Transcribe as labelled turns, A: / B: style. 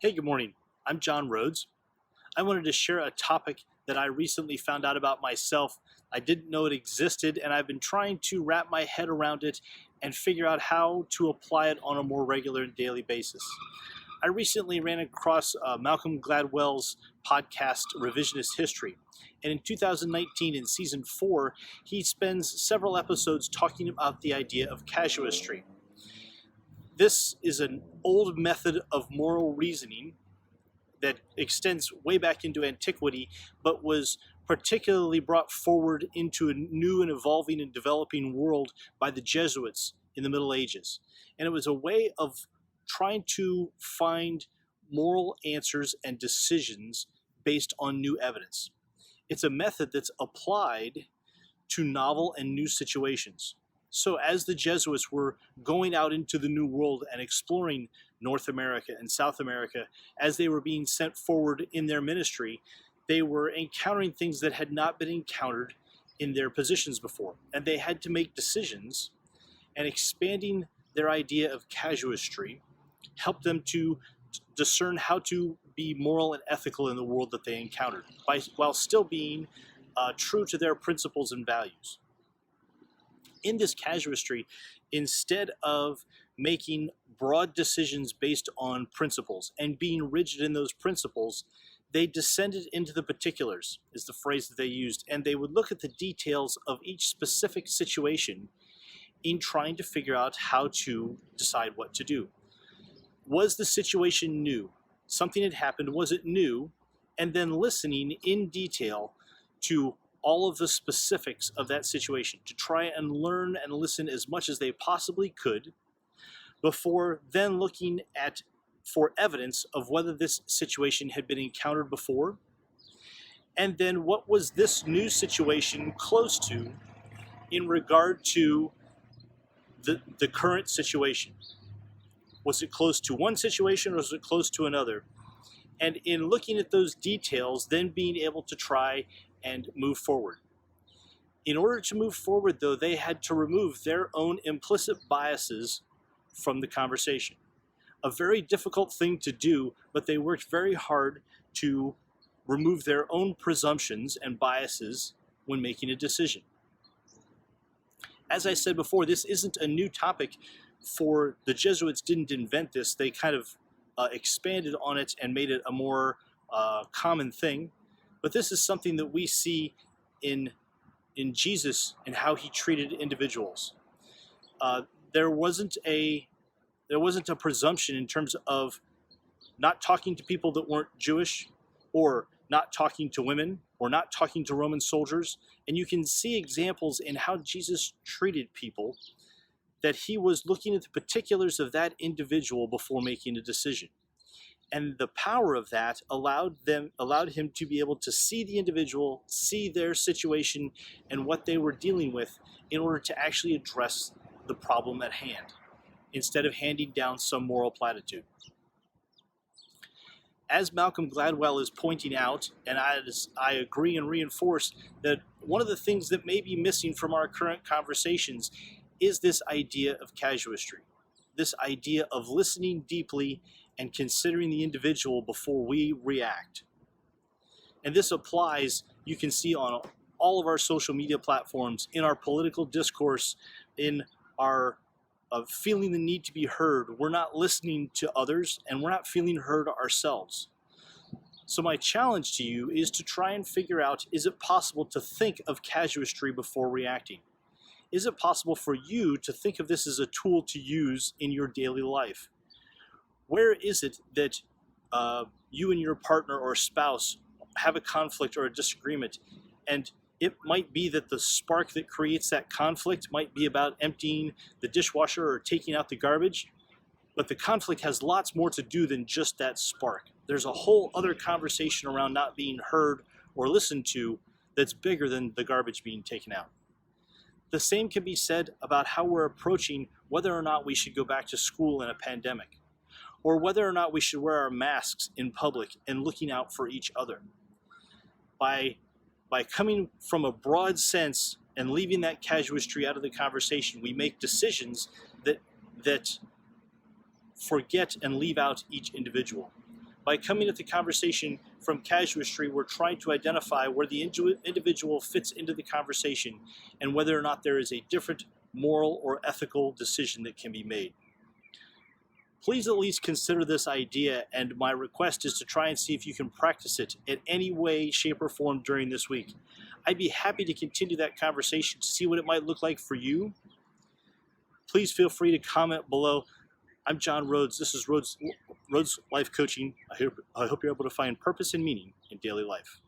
A: Hey, good morning. I'm John Rhoads. I wanted to share a topic that I recently found out about myself. I didn't know it existed, and I've been trying to wrap my head around it and figure out how to apply it on a more regular and daily basis. I recently ran across Malcolm Gladwell's podcast, Revisionist History. And in 2019, in season 4, he spends several episodes talking about the idea of casuistry. This is an old method of moral reasoning that extends way back into antiquity, but was particularly brought forward into a new and evolving and developing world by the Jesuits in the Middle Ages. And it was a way of trying to find moral answers and decisions based on new evidence. It's a method that's applied to novel and new situations. So as the Jesuits were going out into the New World and exploring North America and South America, as they were being sent forward in their ministry, they were encountering things that had not been encountered in their positions before. And they had to make decisions, and expanding their idea of casuistry helped them to discern how to be moral and ethical in the world that they encountered, while still being true to their principles and values. In this casuistry, instead of making broad decisions based on principles and being rigid in those principles, they descended into the particulars, is the phrase that they used, and they would look at the details of each specific situation in trying to figure out how to decide what to do. Was the situation new? Something had happened, was it new? And then listening in detail to all of the specifics of that situation, to try and learn and listen as much as they possibly could before then looking for evidence of whether this situation had been encountered before, and then what was this new situation close to in regard to the current situation. Was it close to one situation or was it close to another? And in looking at those details, then being able to try and move forward. In order to move forward, though, they had to remove their own implicit biases from the conversation. A very difficult thing to do, but they worked very hard to remove their own presumptions and biases when making a decision. As I said before, this isn't a new topic for the Jesuits. Didn't invent this. They kind of expanded on it and made it a more common thing. But this is something that we see in Jesus and how he treated individuals. There wasn't a presumption in terms of not talking to people that weren't Jewish, or not talking to women, or not talking to Roman soldiers. And you can see examples in how Jesus treated people, that he was looking at the particulars of that individual before making a decision. And the power of that allowed him to be able to see the individual, see their situation and what they were dealing with in order to actually address the problem at hand, instead of handing down some moral platitude. As Malcolm Gladwell is pointing out, and I agree and reinforce, that one of the things that may be missing from our current conversations is this idea of casuistry, this idea of listening deeply and considering the individual before we react. And this applies, you can see, on all of our social media platforms, in our political discourse, in our feeling the need to be heard. We're not listening to others, and we're not feeling heard ourselves. So my challenge to you is to try and figure out, is it possible to think of casuistry before reacting? Is it possible for you to think of this as a tool to use in your daily life? Where is it that you and your partner or spouse have a conflict or a disagreement, and it might be that the spark that creates that conflict might be about emptying the dishwasher or taking out the garbage, but the conflict has lots more to do than just that spark. There's a whole other conversation around not being heard or listened to that's bigger than the garbage being taken out. The same can be said about how we're approaching whether or not we should go back to school in a pandemic, or whether or not we should wear our masks in public and looking out for each other. By coming from a broad sense and leaving that casuistry out of the conversation, we make decisions that forget and leave out each individual. By coming at the conversation from casuistry, we're trying to identify where the individual fits into the conversation and whether or not there is a different moral or ethical decision that can be made. Please at least consider this idea, and my request is to try and see if you can practice it in any way, shape, or form during this week. I'd be happy to continue that conversation to see what it might look like for you. Please feel free to comment below. I'm John Rhoads. This is Rhoads Life Coaching. I hope you're able to find purpose and meaning in daily life.